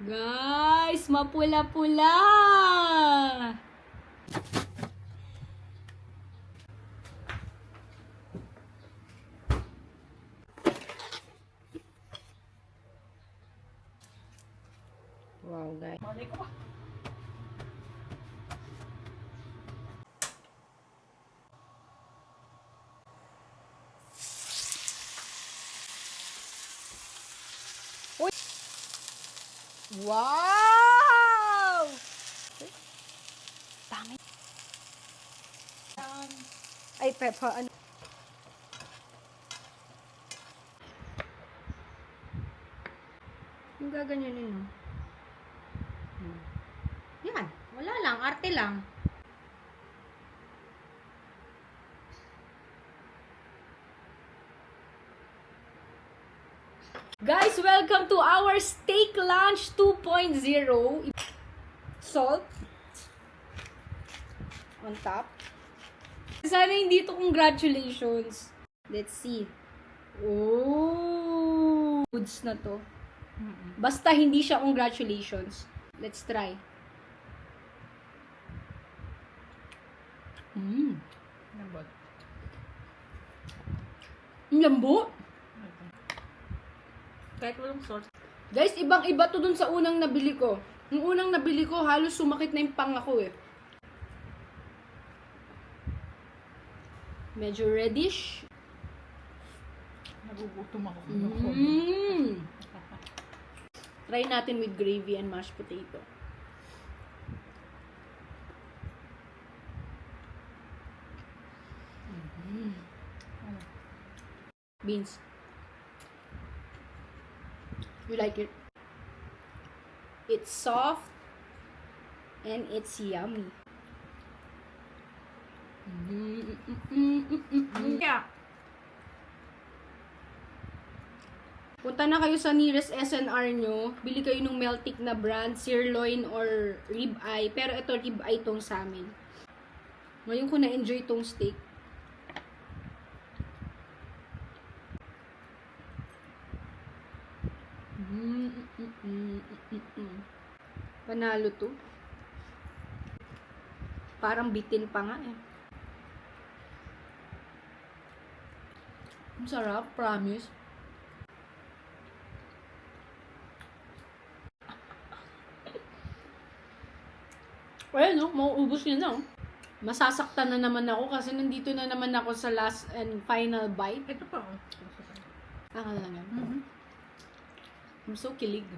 Guys, mapula-pula! Wow, guys. Malay ko ba? Wow! Dami. Ay, pepper. Ano? Yung gaganyanin, no? Yan. Wala lang. Arte lang. Guys, welcome to our steak lunch 2.0. Salt on top. Sana hindi to congratulations. Let's see. Oh, goods na to. Basta hindi siya congratulations. Let's try. Lambot. Ang lambo. Kahit walang salt. Guys, ibang-iba to dun sa unang nabili ko. Yung unang nabili ko, halos sumakit na yung panga ko eh. Medyo reddish. Nagugutom ako. Try natin with gravy and mashed potato. Beans. You like it? It's soft and it's yummy. Yeah. Punta na kayo sa nearest SNR nyo. Bili kayo ng Meltic na brand, sirloin or ribeye. Pero ito ribeye tong sa amin. Ngayon ko na-enjoy tong steak. Panalo to. Parang bitin pa nga eh. Ang sarap, promise. Well, no, mauubos niya na. Masasaktan na naman ako kasi nandito na naman ako sa last and final bite. Ito pa. Akala lang yan. I'm so kilig.